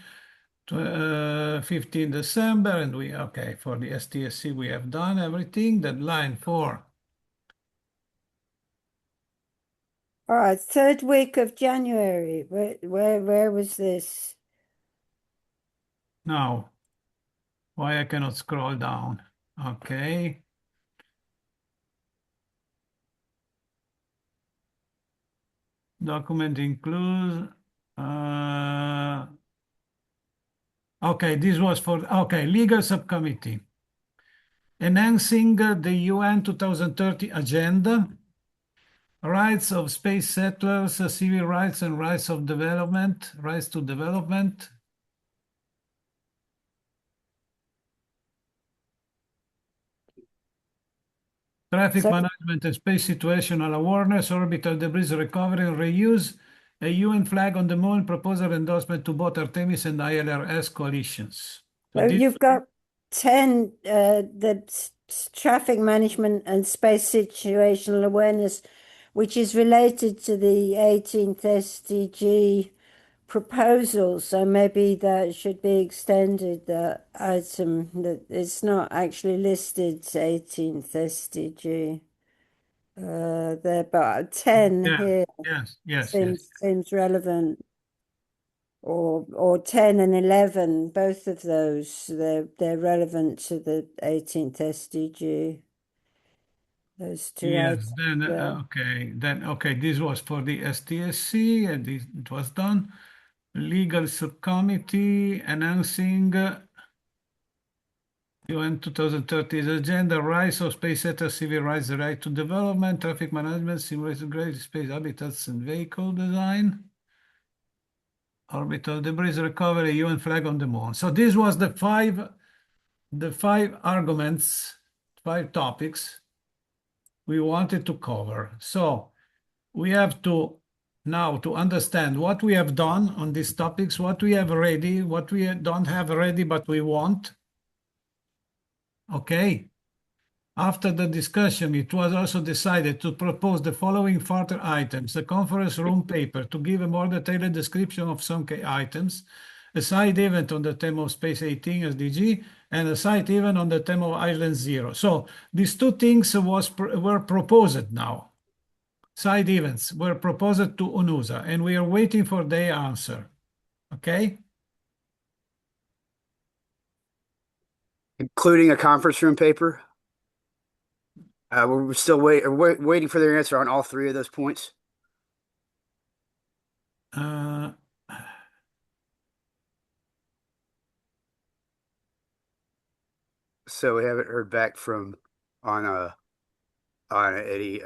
15 December, and okay, for the STSC we have done everything. Deadline for All right, third week of January. Where was this? now. Why I cannot scroll down? Okay. Document includes. Okay, this was for legal subcommittee. Enhancing the UN 2030 agenda, rights of space settlers, civil rights and rights of development, rights to development. Traffic So management and space situational awareness, orbital debris recovery and reuse, a UN flag on the moon, proposal endorsement to both Artemis and ILRS coalitions. So this, you've got 10, traffic management and space situational awareness, which is related to the 18th SDG proposal. So maybe that should be extended, that item that it's not actually listed 18th SDG there, but 10 yeah, here yes. seems relevant. Or 10 and 11, both of those, they're relevant to the 18th SDG. Those two Yes, items. then Yeah. okay, this was for the STSC and it was done. Legal subcommittee announcing UN 2030 agenda, rise of space sector, civil rights, the right to development, traffic management, simulated great space habitats and vehicle design, orbital debris recovery, UN flag on the moon. So this was the five arguments, 5 topics we wanted to cover. So we have to now to understand what we have done on these topics, what we have ready, what we don't have ready, but we want. Okay. After the discussion, it was also decided to propose the following further items: a conference room paper to give a more detailed description of some key items, a side event on the theme of Space 18 SDG, and a side event on the theme of Island Zero. So these two things were proposed now. Side events were proposed to UNUSA, and we are waiting for their answer. Okay? Including a conference room paper. We're still waiting for their answer on all three of those points. Uh, So we haven't heard back from on any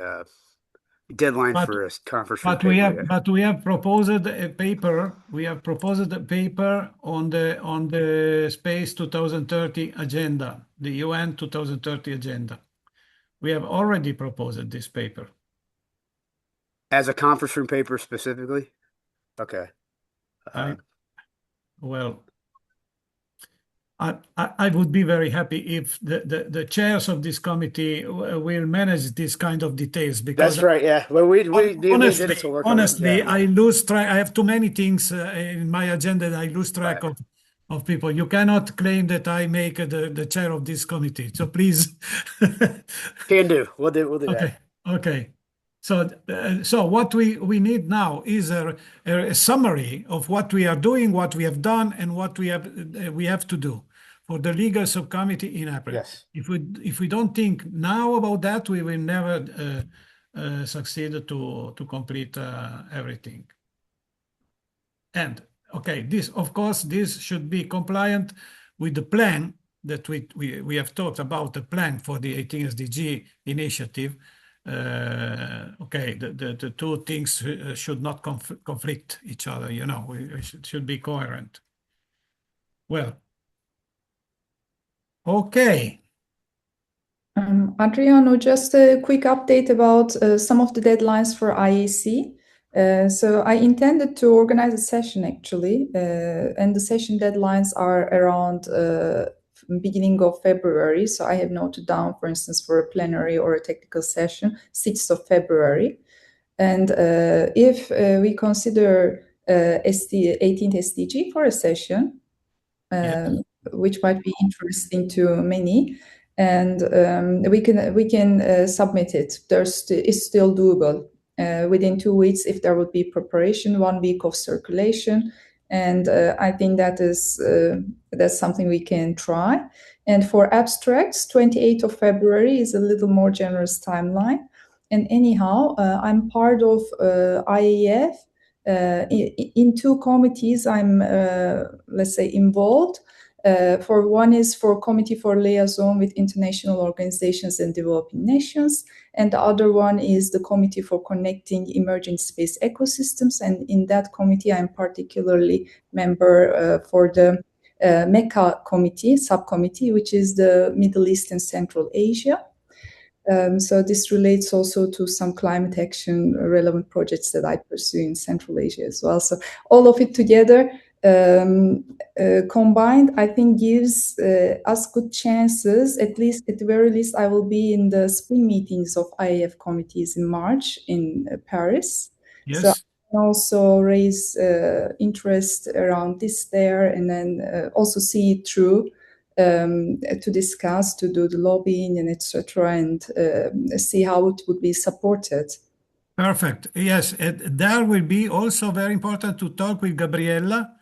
deadline but for a conference room but we paper have yet. but we have proposed a paper. We have proposed a paper on the Space 2030 agenda, the UN 2030 agenda. We have already proposed this paper. As a conference room paper specifically? Okay. I well. I would be very happy if the chairs of this committee will manage this kind of details, because That's right. Yeah. Well, we did honestly, some work on it. honestly, Yeah. I lose track. I have too many things in my agenda that I lose track Right. of people. You cannot claim that I make the chair of this committee. So please. Can do. We'll do that. Okay, okay. So what we need now is a summary of what we are doing, what we have done, and what we have to do for the legal subcommittee in April. Yes. If we don't think now about that, we will never succeed to complete everything. And okay, this of course this should be compliant with the plan that we have talked about, the plan for the 18 SDG initiative. Okay, the two things should not conflict each other. You know, we should be coherent. Well, okay. Adriano, just a quick update about some of the deadlines for IAC. So I intended to organize a session actually, and the session deadlines are around beginning of February. So I have noted down, for instance, for a plenary or a technical session, 6th of February. And if we consider 18th SDG for a session, Yes. which might be interesting to many, and we can submit it. It's still doable within 2 weeks if there would be preparation, 1 week of circulation, and I think that's something we can try. And for abstracts, 28th of February is a little more generous timeline. And anyhow, I'm part of IAF. In 2 committees, I'm let's say involved. For one is for Committee for Liaison with International Organizations and Developing Nations, and the other one is the Committee for Connecting Emerging Space Ecosystems. And in that committee, I'm particularly member for the MECA committee, subcommittee, which is the Middle East and Central Asia. So this relates also to some climate action relevant projects that I pursue in Central Asia as well. So all of it together combined, I think gives us good chances. At the very least, I will be in the spring meetings of IAF committees in March in Paris. Yes. So I can also raise interest around this there, and then also see it through to discuss, to do the lobbying and etc., and see how it would be supported. Perfect. Yes, there will be also very important to talk with Gabriella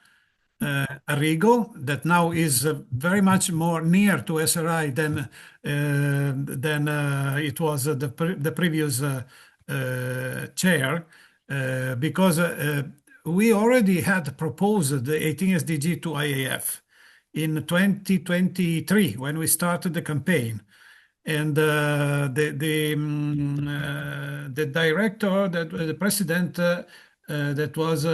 Arrigo, that now is very much more near to SRI than it was the previous chair, because we already had proposed the 18 SDG to IAF in 2023 when we started the campaign. And the director, the president, that was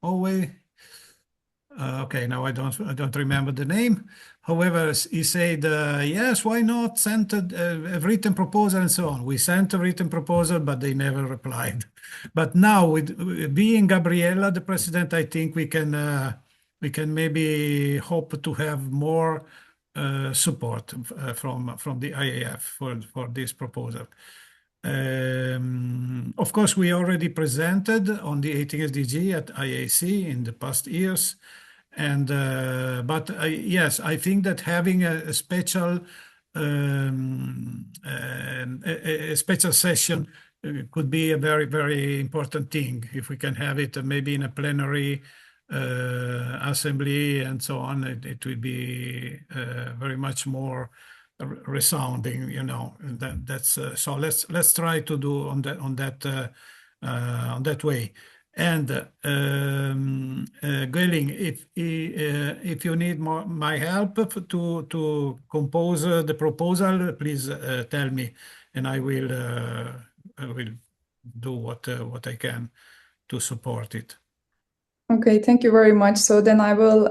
okay, now I don't remember the name. However, he said, yes, why not send a written proposal and so on. We sent a written proposal, but they never replied. But now, with being Gabriella the president, I think we can maybe hope to have more support from the IAF for this proposal. Of course, we already presented on the 18 SDG at IAC in the past years, and but yes, I think that having a special session could be a very, very important thing. If we can have it maybe in a plenary assembly and so on, it will be very much more resounding, you know. That's so let's try to do on that on that way. And Güllin, if you need my help to compose the proposal, please tell me, and I will do what I can to support it. Okay, thank you very much. So then I will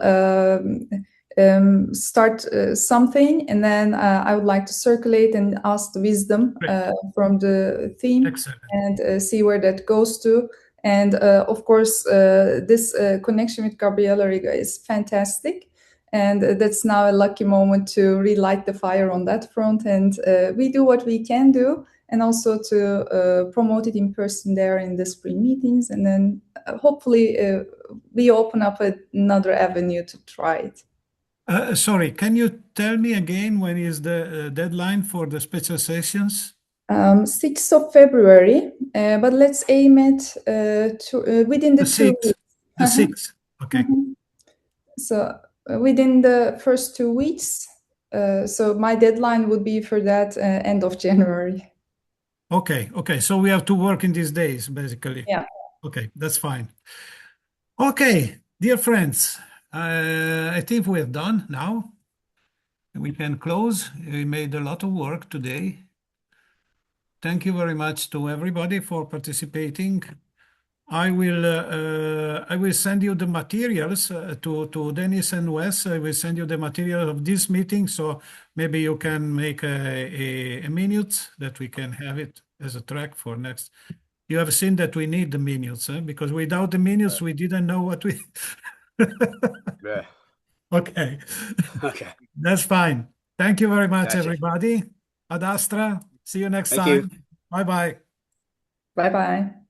start something, and then I would like to circulate and ask the wisdom from the theme. Excellent. And see where that goes to. And of course, this connection with Gabriela Riga is fantastic. And that's now a lucky moment to relight the fire on that front. And we do what we can do, and also to promote it in person there in the spring meetings. And then hopefully we open up another avenue to try it. Sorry, can you tell me again when is the deadline for the special sessions? 6th of February, but let's aim it within the 2 weeks. The 6th, okay. So within the first 2 weeks. So my deadline would be for that end of January. Okay, so we have to work in these days, basically. Yeah. Okay, that's fine. Okay, dear friends, I think we're done now. We can close. We made a lot of work today. Thank you very much to everybody for participating. I will send you the materials to Dennis and Wes. I will send you the material of this meeting, so maybe you can make a minute that we can have it as a track for next. You have seen that we need the minutes, because without the minutes, we didn't know what we. Yeah. Okay. Okay. That's fine. Thank you very much, Gotcha. everybody. Ad Astra. See you next Thank time. you. Bye-bye. Bye-bye.